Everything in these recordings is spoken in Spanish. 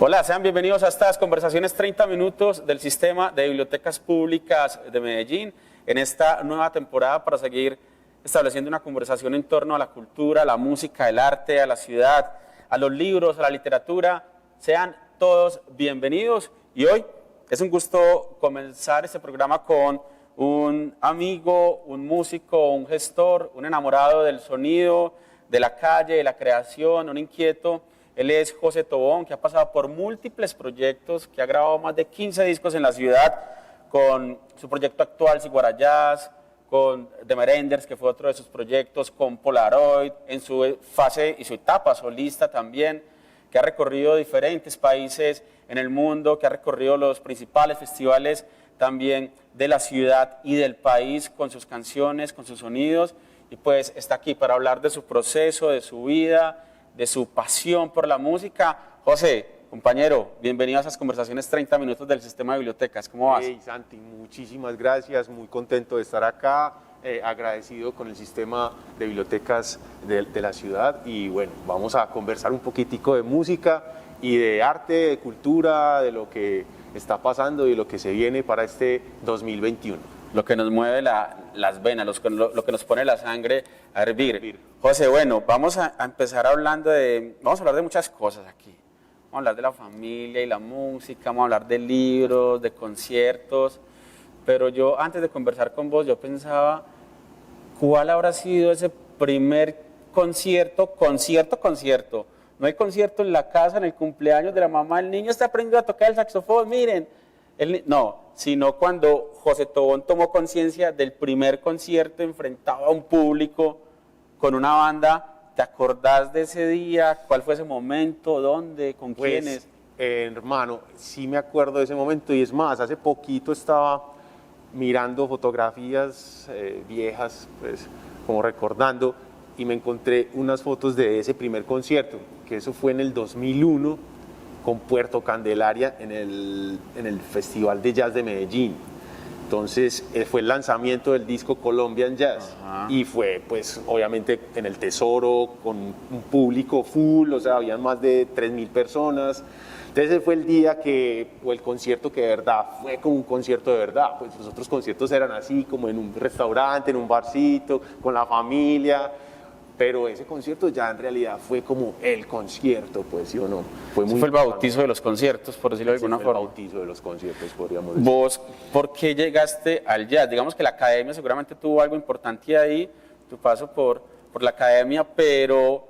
Hola, sean bienvenidos a estas conversaciones 30 minutos del Sistema de Bibliotecas Públicas de Medellín en esta nueva temporada para seguir estableciendo una conversación en torno a la cultura, a la música, el arte, a la ciudad, a los libros, a la literatura. Sean todos bienvenidos y hoy es un gusto comenzar este programa con un amigo, un músico, un gestor, un enamorado del sonido, de la calle, de la creación, un inquieto. Él es José Tobón, que ha pasado por múltiples proyectos, que ha grabado más de 15 discos en la ciudad, con su proyecto actual, Ciguara Jazz, con The Merenders, que fue otro de sus proyectos, con Polaroid, en su fase y su etapa solista también, que ha recorrido diferentes países en el mundo, que ha recorrido los principales festivales también de la ciudad y del país con sus canciones, con sus sonidos, y pues está aquí para hablar de su proceso, de su vida, de su pasión por la música. José, compañero, bienvenido a esas conversaciones 30 minutos del Sistema de Bibliotecas. ¿Cómo vas? Hey, Santi, muchísimas gracias, muy contento de estar acá, agradecido con el Sistema de Bibliotecas de la ciudad y bueno, vamos a conversar un poquitico de música y de arte, de cultura, de lo que está pasando y lo que se viene para este 2021. Lo que nos mueve las venas, lo que nos pone la sangre a hervir. José, bueno, vamos a empezar vamos a hablar de muchas cosas aquí. Vamos a hablar de la familia y la música, vamos a hablar de libros, de conciertos, pero yo antes de conversar con vos, yo pensaba, ¿cuál habrá sido ese primer concierto? No hay concierto en la casa, en el cumpleaños de la mamá, el niño está aprendiendo a tocar el saxofón, miren. Sino cuando José Tobón tomó conciencia del primer concierto enfrentado a un público con una banda. ¿Te acordás de ese día? ¿Cuál fue ese momento? ¿Dónde? ¿Con quiénes? Hermano, sí me acuerdo de ese momento y es más, hace poquito estaba mirando fotografías viejas, pues como recordando, y me encontré unas fotos de ese primer concierto, que eso fue en el 2001, con Puerto Candelaria en el Festival de Jazz de Medellín. Entonces fue el lanzamiento del disco Colombian Jazz. Ajá. Y fue pues obviamente en el Tesoro con un público full, o sea, habían más de 3.000 personas. Entonces ese fue el día o el concierto que de verdad fue como un concierto de verdad. Pues los otros conciertos eran así como en un restaurante, en un barcito, con la familia. Pero ese concierto ya en realidad fue como el concierto, pues, ¿sí o no? Fue el bautizo de los conciertos, por decirlo de alguna forma. El bautizo de los conciertos, podríamos decir. ¿Vos por qué llegaste al jazz? Digamos que la academia seguramente tuvo algo importante ahí, tu paso por la academia, pero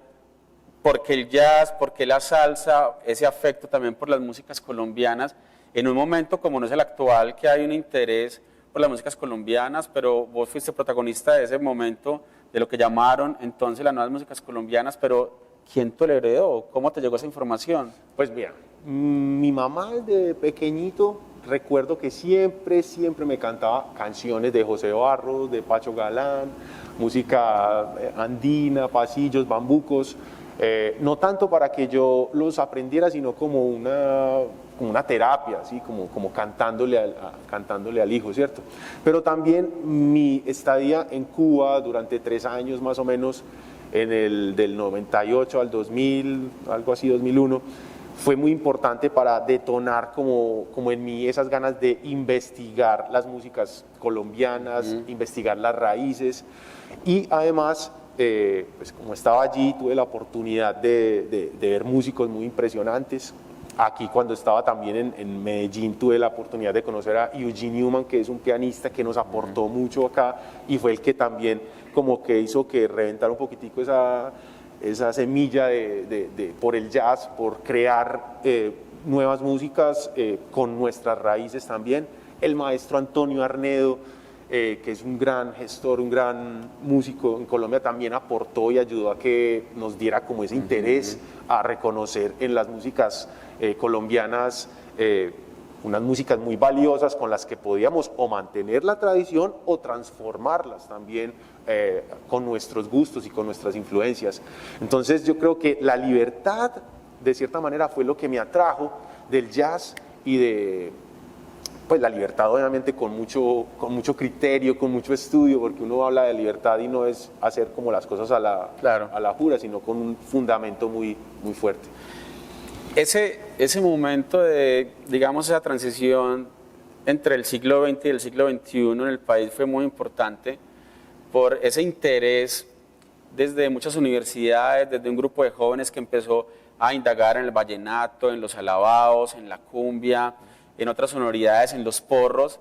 ¿por qué el jazz? ¿Por qué la salsa? Ese afecto también por las músicas colombianas. En un momento como no es el actual, que hay un interés por las músicas colombinas, pero vos fuiste protagonista de ese momento, de lo que llamaron entonces las nuevas músicas colombianas, pero ¿quién te lo heredó? ¿Cómo te llegó esa información? Pues mira, mi mamá desde pequeñito, recuerdo que siempre me cantaba canciones de José Barros, de Pacho Galán, música andina, pasillos, bambucos, no tanto para que yo los aprendiera, sino como una terapia, ¿sí? como cantándole al hijo, ¿cierto? Pero también mi estadía en Cuba durante 3 años más o menos, del 98 al 2000, algo así, 2001, fue muy importante para detonar como en mí esas ganas de investigar las músicas colombianas, investigar las raíces y además, pues como estaba allí, tuve la oportunidad de ver músicos muy impresionantes. Aquí cuando estaba también en Medellín tuve la oportunidad de conocer a Eugene Newman, que es un pianista que nos aportó mucho acá y fue el que también como que hizo que reventara un poquitico esa semilla por el jazz, por crear nuevas músicas con nuestras raíces también. El maestro Antonio Arnedo, que es un gran gestor, un gran músico en Colombia, también aportó y ayudó a que nos diera como ese interés a reconocer en las músicas colombianas unas músicas muy valiosas con las que podíamos o mantener la tradición o transformarlas también con nuestros gustos y con nuestras influencias. Entonces yo creo que la libertad de cierta manera fue lo que me atrajo del jazz y de pues la libertad obviamente con mucho criterio, con mucho estudio, porque uno habla de libertad y no es hacer como las cosas a la jura, sino con un fundamento muy, muy fuerte. Ese momento de, digamos, esa transición entre el siglo XX y el siglo XXI en el país fue muy importante por ese interés desde muchas universidades, desde un grupo de jóvenes que empezó a indagar en el vallenato, en los alabados, en la cumbia, en otras sonoridades, en los porros.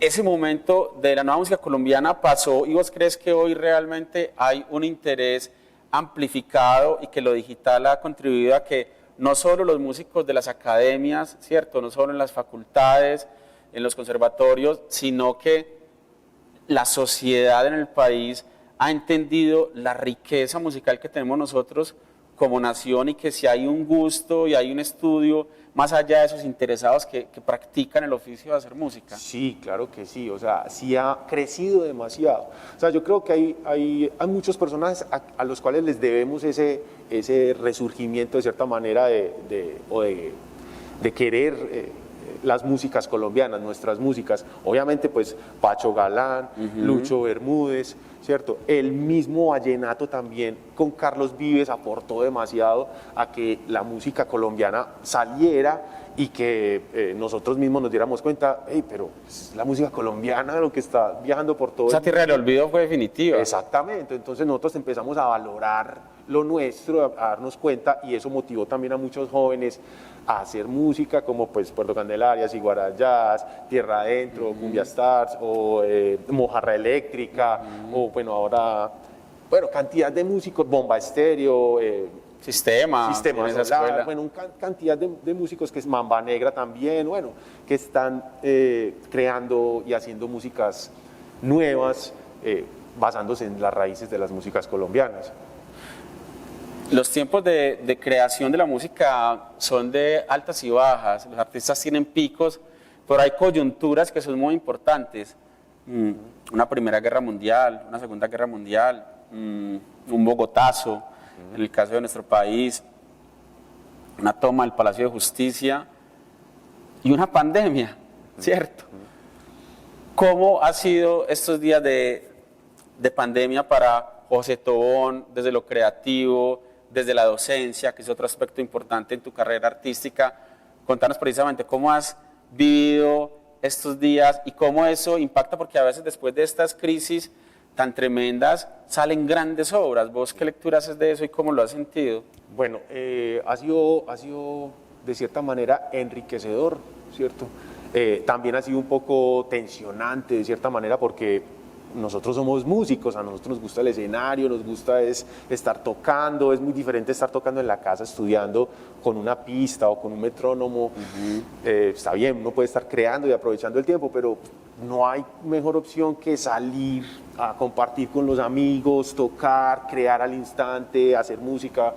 Ese momento de la nueva música colombiana pasó y vos crees que hoy realmente hay un interés amplificado y que lo digital ha contribuido a que no solo los músicos de las academias, ¿cierto? No solo en las facultades, en los conservatorios, sino que la sociedad en el país ha entendido la riqueza musical que tenemos nosotros como nación y que si hay un gusto y hay un estudio más allá de esos interesados que practican el oficio de hacer música. Sí, claro que sí, o sea, sí ha crecido demasiado. O sea, yo creo que hay muchos personajes a los cuales les debemos ese resurgimiento de cierta manera de querer las músicas colombianas, nuestras músicas. Obviamente, pues, Pacho Galán, Lucho Bermúdez, ¿cierto? El mismo vallenato también con Carlos Vives aportó demasiado a que la música colombiana saliera y que nosotros mismos nos diéramos cuenta, hey, pero es la música colombiana lo que está viajando por todo Esa tierra del olvido fue definitiva. Exactamente, entonces nosotros empezamos a valorar lo nuestro, a darnos cuenta, y eso motivó también a muchos jóvenes a hacer música como pues Puerto Candelaria, Ciguara Jazz, Tierra Adentro, Cumbia Stars, o Mojarra Eléctrica, o bueno, ahora, bueno, cantidad de músicos, Bomba Estéreo, Sistema Solar, bueno, cantidad de músicos, que es Mamba Negra también, bueno, que están creando y haciendo músicas nuevas, basándose en las raíces de las músicas colombianas. Los tiempos de creación de la música son de altas y bajas, los artistas tienen picos, pero hay coyunturas que son muy importantes. Una Primera Guerra Mundial, una Segunda Guerra Mundial, un Bogotazo, en el caso de nuestro país, una toma del Palacio de Justicia y una pandemia, ¿cierto? ¿Cómo ha sido estos días de pandemia para José Tobón, desde lo creativo, desde la docencia, que es otro aspecto importante en tu carrera artística? Contanos precisamente cómo has vivido estos días y cómo eso impacta, porque a veces después de estas crisis tan tremendas salen grandes obras. ¿Vos qué lectura haces de eso y cómo lo has sentido? Bueno, ha sido de cierta manera enriquecedor, ¿cierto? También ha sido un poco tensionante de cierta manera, porque nosotros somos músicos, a nosotros nos gusta el escenario, nos gusta estar tocando, es muy diferente estar tocando en la casa, estudiando con una pista o con un metrónomo. Está bien, uno puede estar creando y aprovechando el tiempo, pero no hay mejor opción que salir a compartir con los amigos, tocar, crear al instante, hacer música.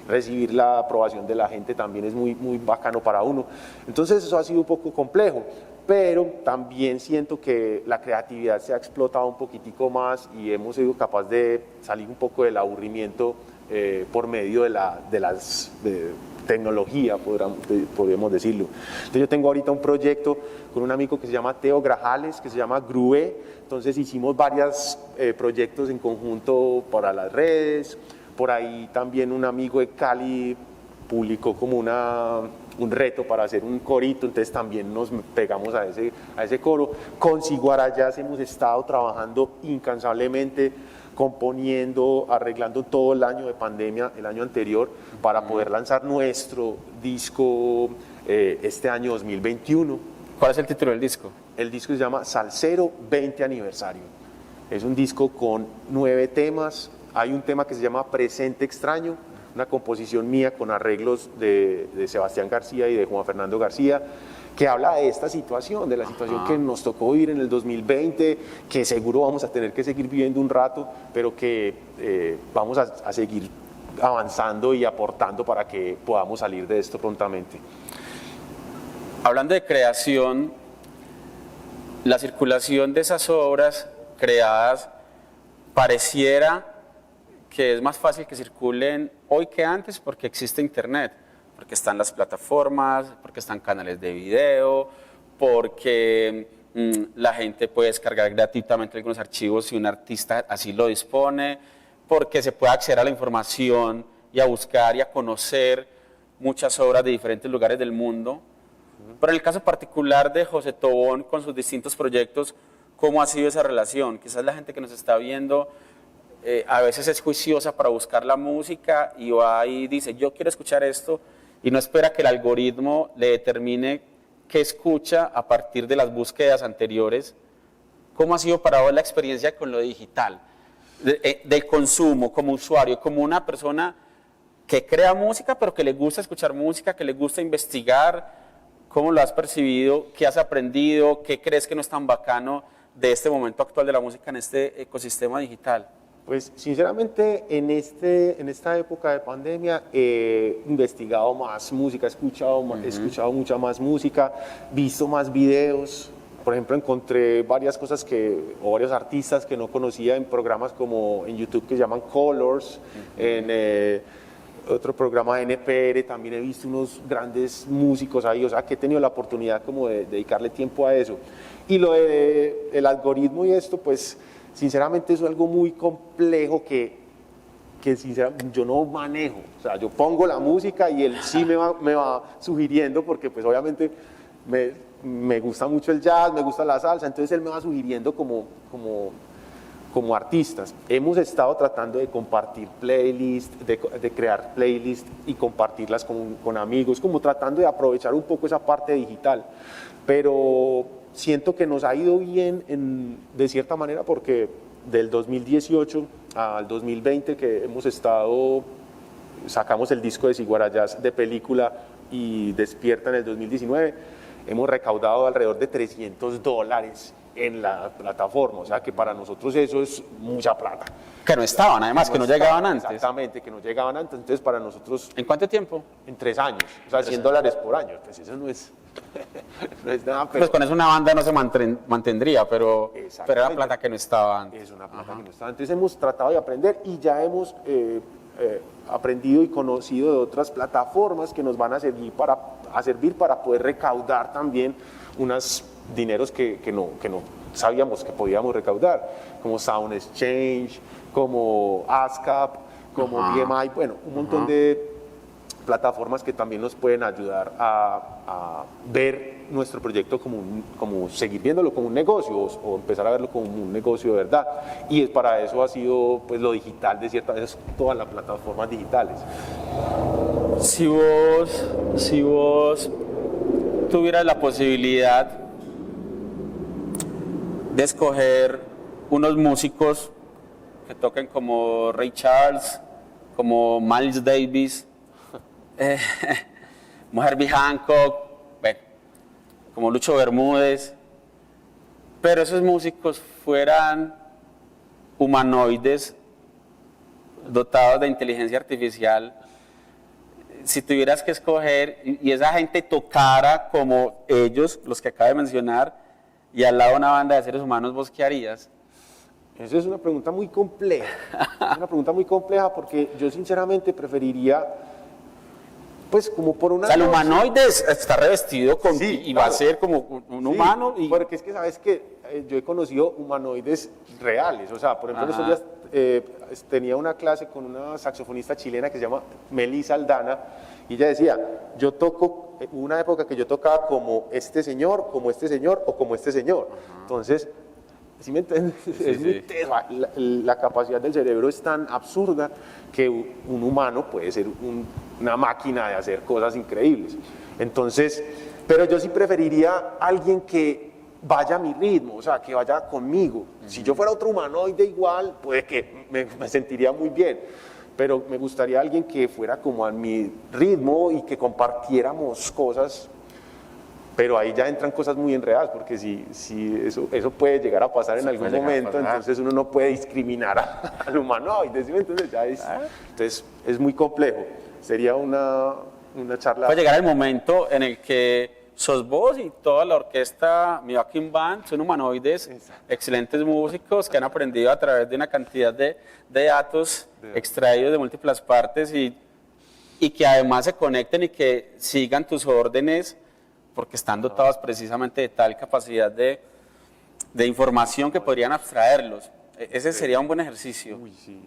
Recibir la aprobación de la gente también es muy, muy bacano para uno. Entonces eso ha sido un poco complejo, pero también siento que la creatividad se ha explotado un poquitico más y hemos sido capaces de salir un poco del aburrimiento por medio de la tecnología, podríamos decirlo. Entonces yo tengo ahorita un proyecto con un amigo que se llama Teo Grajales, que se llama Grue. Entonces hicimos varios proyectos en conjunto para las redes. Por ahí también un amigo de Cali publicó como un reto para hacer un corito, entonces también nos pegamos a ese coro. Con Ciguara Jazz hemos estado trabajando incansablemente, componiendo, arreglando todo el año de pandemia, el año anterior, para poder lanzar nuestro disco este año 2021. ¿Cuál es el título del disco? El disco se llama Salsero 20 Aniversario. Es un disco con 9 temas. Hay un tema que se llama Presente Extraño, una composición mía con arreglos de Sebastián García y de Juan Fernando García, que habla de esta situación, de la situación que nos tocó vivir en el 2020, que seguro vamos a tener que seguir viviendo un rato, pero que vamos a seguir avanzando y aportando para que podamos salir de esto prontamente. Hablando de creación, la circulación de esas obras creadas pareciera que es más fácil que circulen hoy que antes porque existe internet, porque están las plataformas, porque están canales de video, porque la gente puede descargar gratuitamente algunos archivos si un artista así lo dispone, porque se puede acceder a la información y a buscar y a conocer muchas obras de diferentes lugares del mundo. Pero en el caso particular de José Tobón con sus distintos proyectos, ¿cómo ha sido esa relación? Quizás la gente que nos está viendo a veces es juiciosa para buscar la música y va y dice, yo quiero escuchar esto, y no espera que el algoritmo le determine qué escucha a partir de las búsquedas anteriores. ¿Cómo ha sido para vos la experiencia con lo digital? Del consumo como usuario, como una persona que crea música, pero que le gusta escuchar música, que le gusta investigar. ¿Cómo lo has percibido? ¿Qué has aprendido? ¿Qué crees que no es tan bacano de este momento actual de la música en este ecosistema digital? Pues sinceramente en esta época de pandemia he investigado más música, he escuchado mucha más música, visto más videos. Por ejemplo, encontré varias cosas o varios artistas que no conocía en programas como en YouTube que se llaman Colors, en otro programa de NPR también he visto unos grandes músicos ahí, o sea que he tenido la oportunidad como de dedicarle tiempo a eso. Y lo del algoritmo y esto, pues sinceramente eso es algo muy complejo que sinceramente yo no manejo. O sea, yo pongo la música y él sí me va sugiriendo, porque pues obviamente me gusta mucho el jazz, me gusta la salsa, entonces él me va sugiriendo como artistas. Hemos estado tratando de compartir playlists, de crear playlists y compartirlas con amigos, como tratando de aprovechar un poco esa parte digital. Pero siento que nos ha ido bien de cierta manera, porque del 2018 al 2020 que sacamos el disco de Ciguarayás de película y Despierta en el 2019, hemos recaudado alrededor de $300 en la plataforma, o sea que para nosotros eso es mucha plata. Que no estaban, además, que no llegaban antes. Exactamente, que no llegaban antes, entonces para nosotros... ¿En cuánto tiempo? En 3 años, o sea, $100 por año, pues eso no es nada. Pero pues con eso una banda no se mantendría, pero era plata que no estaba antes. Es una plata que no estaba antes. Entonces hemos tratado de aprender y ya hemos aprendido y conocido de otras plataformas que nos van a servir para poder recaudar también unos dineros que no sabíamos que podíamos recaudar, como Sound Exchange, como ASCAP, como BMI, bueno, un montón de plataformas que también nos pueden ayudar a ver nuestro proyecto como seguir viéndolo como un negocio o empezar a verlo como un negocio de verdad. Y para eso ha sido pues lo digital, de cierta manera, todas las plataformas digitales. Si vos tuvieras la posibilidad de escoger unos músicos que toquen como Ray Charles, como Miles Davis, como Herbie Hancock, bueno, como Lucho Bermúdez, pero esos músicos fueran humanoides dotados de inteligencia artificial, si tuvieras que escoger y esa gente tocara como ellos, los que acabo de mencionar, y al lado de una banda de seres humanos, ¿vos qué harías? Esa es una pregunta muy compleja, porque yo sinceramente preferiría, pues como por una... O sea, el humanoide está revestido y va a ser como un humano. Porque es que sabes que yo he conocido humanoides reales, o sea, por ejemplo, estos días tenía una clase con una saxofonista chilena que se llama Melissa Aldana, y ella decía, yo toco, una época que yo tocaba como este señor o como este señor. Entonces, ¿sí me entiendes? La capacidad del cerebro es tan absurda que un humano puede ser una máquina de hacer cosas increíbles. Entonces, pero yo sí preferiría alguien que vaya a mi ritmo, o sea, que vaya conmigo. Si yo fuera otro humanoide igual, puede que me sentiría muy bien, pero me gustaría alguien que fuera como a mi ritmo y que compartiéramos cosas. Pero ahí ya entran cosas muy enredadas, porque si eso puede llegar a pasar en algún momento, entonces uno no puede discriminar al humanoide, ¿sí me entiendes? Entonces es muy complejo. Sería una charla... Puede llegar el momento en el que sos vos y toda la orquesta, mi backing band, son humanoides, excelentes músicos que han aprendido a través de una cantidad de datos extraídos de múltiples partes y que además se conecten y que sigan tus órdenes, porque están dotados precisamente de tal capacidad de información que podrían abstraerlos. Ese sería un buen ejercicio. Uy, sí.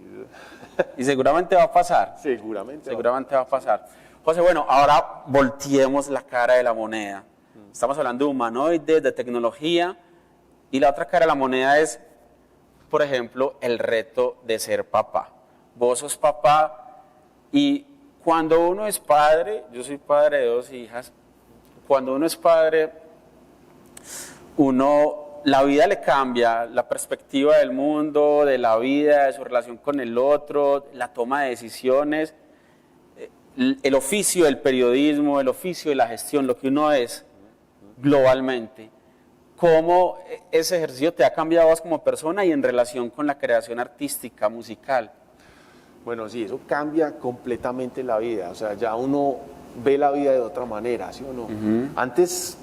Y seguramente va a pasar. Seguramente. Seguramente va a pasar. José, bueno, ahora volteemos la cara de la moneda. Estamos hablando de humanoides, de tecnología, y la otra cara de la moneda es, por ejemplo, el reto de ser papá. Vos sos papá y cuando uno es padre, yo soy padre de 2 hijas, cuando uno es padre, la vida le cambia, la perspectiva del mundo, de la vida, de su relación con el otro, la toma de decisiones, el oficio del periodismo, el oficio de la gestión, lo que uno es globalmente. ¿Cómo ese ejercicio te ha cambiado a vos como persona y en relación con la creación artística, musical? Bueno, sí, eso cambia completamente la vida. O sea, ya uno ve la vida de otra manera, ¿sí o no? Antes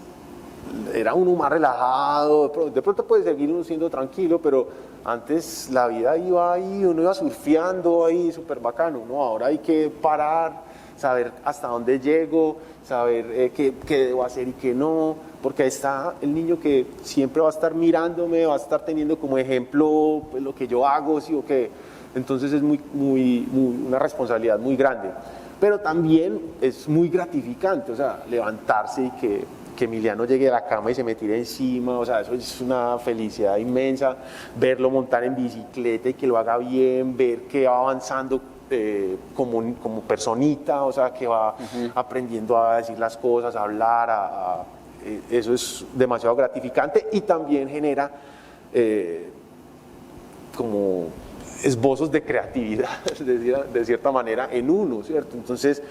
era uno más relajado, de pronto puede seguir uno siendo tranquilo, pero antes la vida iba ahí, uno iba surfeando ahí, súper bacano, ¿no? Ahora hay que parar, saber hasta dónde llego, saber qué debo hacer y qué no, porque ahí está el niño que siempre va a estar mirándome, va a estar teniendo como ejemplo pues, lo que yo hago, ¿sí o qué? Entonces es una responsabilidad muy grande, pero también es muy gratificante, o sea, levantarse y que Emiliano llegue a la cama y se me tire encima, o sea, eso es una felicidad inmensa, verlo montar en bicicleta y que lo haga bien, ver que va avanzando como personita, o sea, que va aprendiendo a decir las cosas, a hablar, eso es demasiado gratificante y también genera como esbozos de creatividad, de cierta manera, en uno, ¿cierto? Entonces,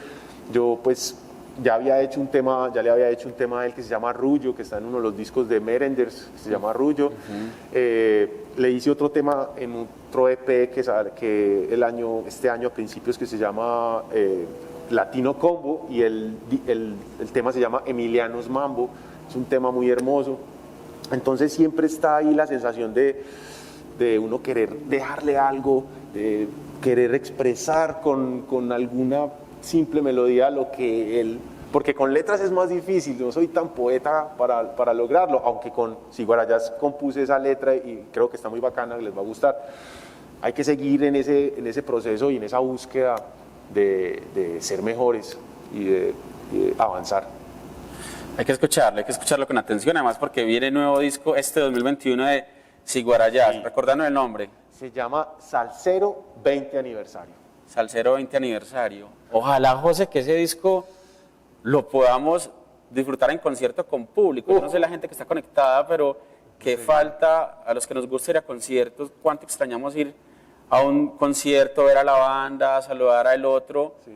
yo pues ya le había hecho un tema a él que se llama Rullo, que está en uno de los discos de Merenders, que se llama Rullo. Le hice otro tema en otro EP que este año a principios, que se llama Latino Combo, y el tema se llama Emiliano's Mambo. Es un tema muy hermoso. Entonces siempre está ahí la sensación de uno querer dejarle algo, de querer expresar con alguna simple melodía lo que él, porque con letras es más difícil, no soy tan poeta para lograrlo, aunque con Siguarayás compuse esa letra y creo que está muy bacana, les va a gustar. Hay que seguir en ese proceso y en esa búsqueda de ser mejores y de avanzar. Hay que escucharlo con atención, además porque viene nuevo disco este 2021 de Siguarayás, sí. Recordanos el nombre. Se llama Salsero 20 Aniversario. Salsero 20 Aniversario. Ojalá, José, que ese disco lo podamos disfrutar en concierto con público. Yo no sé la gente que está conectada, pero qué falta a los que nos gusta ir a conciertos, cuánto extrañamos ir a un concierto, ver a la banda, saludar al otro. Sí.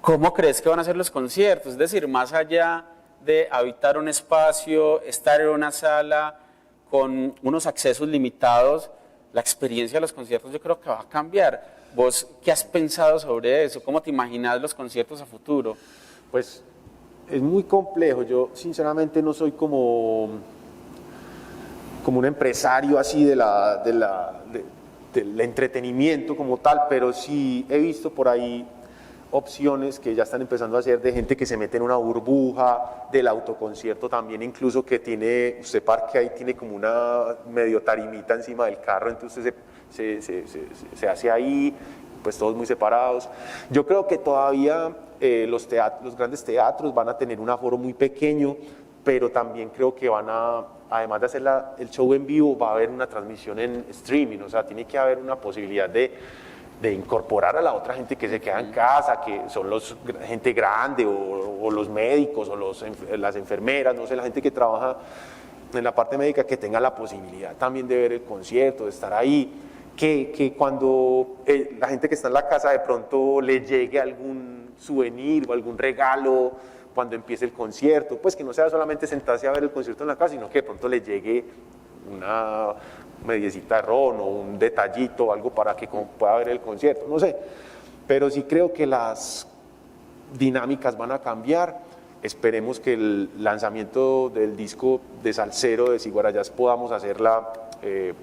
¿Cómo crees que van a ser los conciertos? Es decir, más allá de habitar un espacio, estar en una sala con unos accesos limitados, la experiencia de los conciertos yo creo que va a cambiar. ¿Vos qué has pensado sobre eso? ¿Cómo te imaginas los conciertos a futuro? Pues es muy complejo. Yo sinceramente no soy como un empresario así del entretenimiento como tal, pero sí he visto por ahí opciones que ya están empezando a hacer de gente que se mete en una burbuja, del autoconcierto también, incluso que usted parque ahí, tiene como una medio tarimita encima del carro, entonces se hace ahí, pues todos muy separados. Yo creo que todavía los grandes teatros van a tener un aforo muy pequeño, pero también creo que además de hacer el show en vivo, va a haber una transmisión en streaming, o sea, tiene que haber una posibilidad de incorporar a la otra gente que se queda en casa, que son gente grande o los médicos o las enfermeras, no sé, la gente que trabaja en la parte médica, que tenga la posibilidad también de ver el concierto, de estar ahí, que cuando la gente que está en la casa de pronto le llegue algún souvenir o algún regalo cuando empiece el concierto, pues que no sea solamente sentarse a ver el concierto en la casa, sino que de pronto le llegue una mediecita de ron o un detallito o algo para que pueda ver el concierto, no sé, pero sí creo que las dinámicas van a cambiar. Esperemos que el lanzamiento del disco de Salsero de Siguarayás podamos hacerla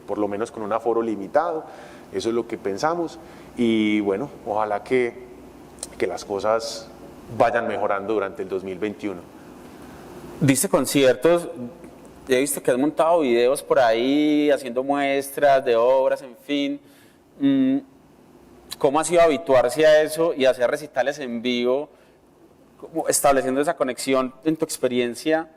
por lo menos con un aforo limitado, eso es lo que pensamos, y bueno, ojalá que las cosas vayan mejorando durante el 2021. Dice conciertos, he visto que has montado videos por ahí, haciendo muestras de obras, en fin. ¿Cómo ha sido habituarse a eso y hacer recitales en vivo, estableciendo esa conexión en tu experiencia?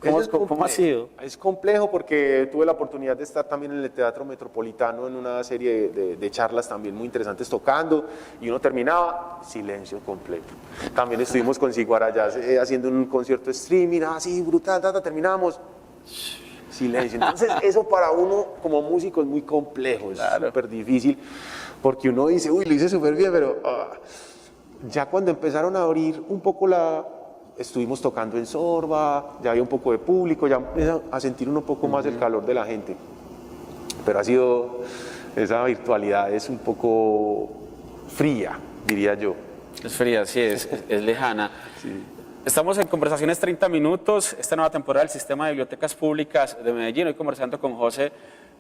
¿Cómo ha sido? Es complejo porque tuve la oportunidad de estar también en el Teatro Metropolitano en una serie de charlas también muy interesantes tocando, y uno terminaba, silencio completo. También estuvimos con Siguarayá haciendo un concierto streaming, así brutal, terminamos, silencio. Entonces eso para uno como músico es muy complejo, es súper difícil, porque uno dice, uy, lo hice súper bien, pero ya cuando empezaron a abrir un poco estuvimos tocando en Sorba, ya había un poco de público, ya empieza a sentir un poco más el calor de la gente. Pero ha sido, esa virtualidad es un poco fría, diría yo. Es fría, sí, es lejana. Sí. Estamos en Conversaciones 30 Minutos, esta nueva temporada del Sistema de Bibliotecas Públicas de Medellín, hoy conversando con José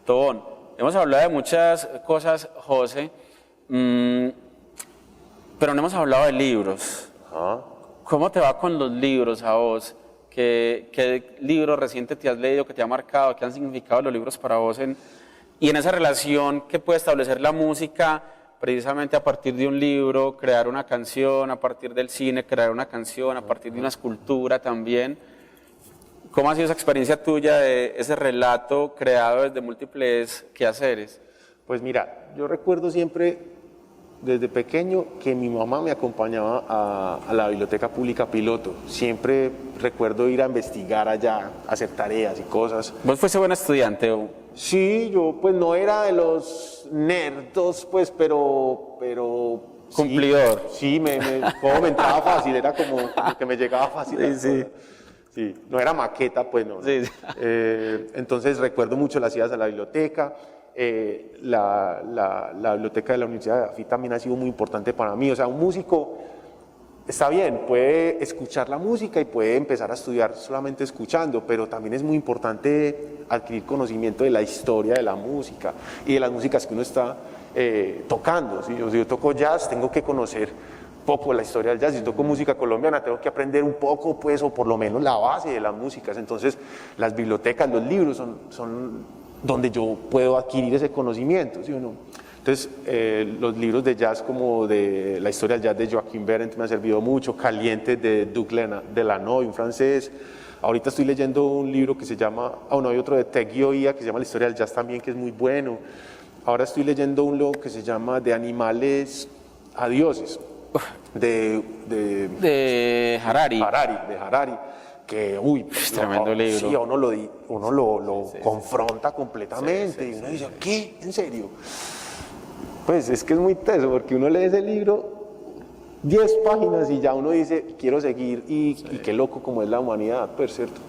Tobón. Hemos hablado de muchas cosas, José, pero no hemos hablado de libros. ¿Cómo te va con los libros a vos? ¿Qué libro reciente te has leído, que te ha marcado, qué han significado los libros para vos? Y en esa relación que puede establecer la música, precisamente a partir de un libro, crear una canción, a partir del cine, crear una canción, a partir de una escultura también. ¿Cómo ha sido esa experiencia tuya de ese relato creado desde múltiples quehaceres? Pues mira, yo recuerdo siempre desde pequeño que mi mamá me acompañaba a la Biblioteca Pública Piloto. Siempre recuerdo ir a investigar allá, hacer tareas y cosas. ¿Vos fuiste buen estudiante? Sí, yo pues no era de los nerdos, pues, pero cumplidor. Sí, como me entraba fácil, era como que me llegaba fácil. Sí. Sí, no era maqueta, pues no. Sí. Entonces recuerdo mucho las idas a la biblioteca. La biblioteca de la Universidad de AFI también ha sido muy importante para mí. O sea, un músico está bien, puede escuchar la música y puede empezar a estudiar solamente escuchando, pero también es muy importante adquirir conocimiento de la historia de la música y de las músicas que uno está tocando. ¿Sí? Si yo toco jazz, tengo que conocer poco la historia del jazz. Si toco música colombiana, tengo que aprender un poco, pues, o por lo menos la base de las músicas. Entonces, las bibliotecas, los libros son donde yo puedo adquirir ese conocimiento, ¿sí o no? Entonces, los libros de jazz como de la historia del jazz de Joaquin Berendt me han servido mucho, Caliente de Duc Delanoy, un francés. Ahorita estoy leyendo un libro que se llama, hay otro de Ted Gioia que se llama La historia del jazz también, que es muy bueno. Ahora estoy leyendo un libro que se llama De animales a dioses, de Harari. De Harari. Que, tremendo libro. Sí, uno lo confronta completamente y uno dice, ¿qué? ¿En serio? Pues es que es muy teso, porque uno lee ese libro 10 páginas y ya uno dice, quiero seguir, y qué loco como es la humanidad, pues, ¿cierto?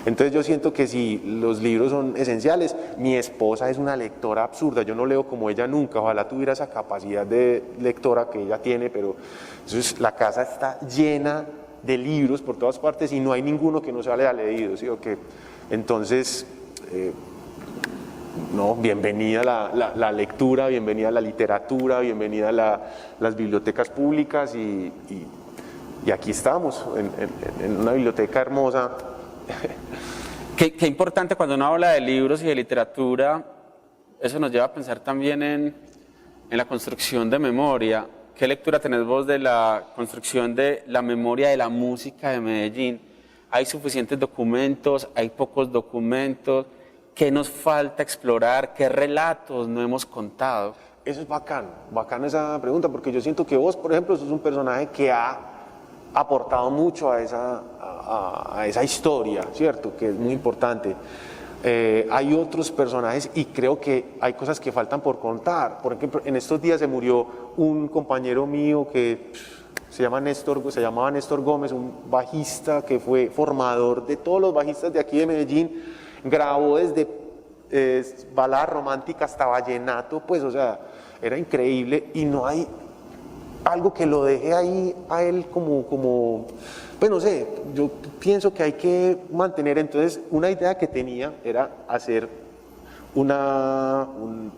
Entonces yo siento que sí, los libros son esenciales. Mi esposa es una lectora absurda, yo no leo como ella nunca, ojalá tuviera esa capacidad de lectora que ella tiene, pero entonces la casa está llena de libros por todas partes y no hay ninguno que no se haya leído, ¿sí? Entonces, bienvenida la lectura, bienvenida la literatura, bienvenida las bibliotecas públicas y aquí estamos, en una biblioteca hermosa. Qué importante cuando uno habla de libros y de literatura, eso nos lleva a pensar también en la construcción de memoria. ¿Qué lectura tenés vos de la construcción de la memoria de la música de Medellín? ¿Hay suficientes documentos? ¿Hay pocos documentos? ¿Qué nos falta explorar? ¿Qué relatos no hemos contado? Eso es bacano esa pregunta, porque yo siento que vos, por ejemplo, sos un personaje que ha aportado mucho a esa historia, ¿cierto? Que es muy importante. Hay otros personajes y creo que hay cosas que faltan por contar. Por ejemplo, en estos días se murió un compañero mío que se llamaba Néstor Gómez, un bajista que fue formador de todos los bajistas de aquí de Medellín, grabó desde balada romántica hasta vallenato, pues, o sea, era increíble y no hay algo que lo deje ahí a él como pues no sé, yo pienso que hay que mantener. Entonces una idea que tenía era hacer un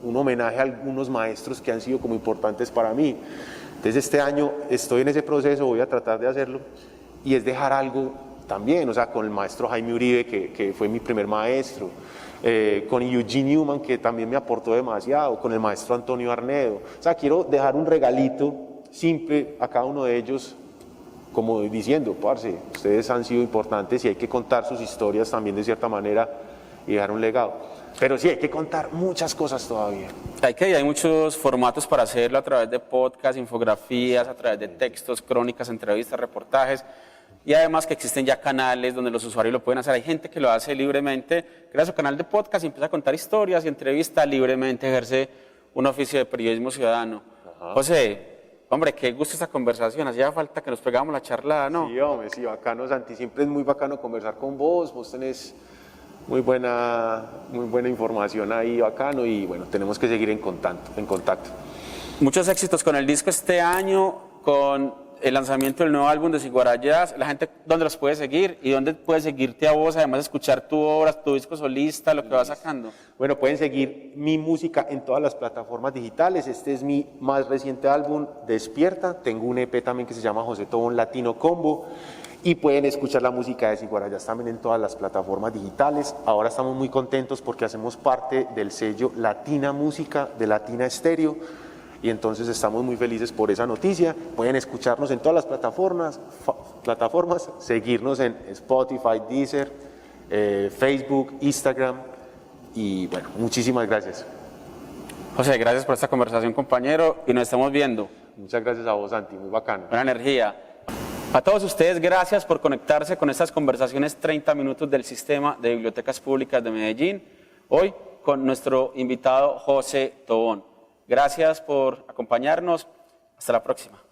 homenaje a algunos maestros que han sido como importantes para mí. Entonces este año estoy en ese proceso, voy a tratar de hacerlo, y es dejar algo también, o sea, con el maestro Jaime Uribe, que fue mi primer maestro, con Eugene Newman, que también me aportó demasiado, con el maestro Antonio Arnedo. O sea, quiero dejar un regalito simple a cada uno de ellos, como diciendo, parce, ustedes han sido importantes y hay que contar sus historias también de cierta manera y dejar un legado. Pero sí, hay que contar muchas cosas todavía. Hay muchos formatos para hacerlo a través de podcasts, infografías, a través de textos, crónicas, entrevistas, reportajes. Y además que existen ya canales donde los usuarios lo pueden hacer. Hay gente que lo hace libremente, crea su canal de podcast y empieza a contar historias y entrevista libremente, ejerce un oficio de periodismo ciudadano. Ajá. José, hombre, qué gusto esta conversación, hacía falta que nos pegáramos la charla, ¿no? Sí, hombre, sí, bacano, Santi, siempre es muy bacano conversar con vos tenés muy buena información ahí, bacano, y bueno, tenemos que seguir en contacto. Muchos éxitos con el disco este año, con el lanzamiento del nuevo álbum de Ciguarayas. La gente, ¿dónde los puede seguir? ¿Y dónde puede seguirte a vos, además de escuchar tu obra, tu disco solista, lo que vas sacando? Bueno, pueden seguir mi música en todas las plataformas digitales. Este es mi más reciente álbum, Despierta. Tengo un EP también que se llama José Tobón Latino Combo. Y pueden escuchar la música de Ciguarayas también en todas las plataformas digitales. Ahora estamos muy contentos porque hacemos parte del sello Latina Música de Latina Estéreo. Y entonces estamos muy felices por esa noticia. Pueden escucharnos en todas las plataformas, seguirnos en Spotify, Deezer, Facebook, Instagram, y bueno, muchísimas gracias. José, gracias por esta conversación, compañero, y nos estamos viendo. Muchas gracias a vos, Santi, muy bacano. Buena energía. A todos ustedes, gracias por conectarse con estas conversaciones 30 minutos del Sistema de Bibliotecas Públicas de Medellín, hoy con nuestro invitado José Tobón. Gracias por acompañarnos. Hasta la próxima.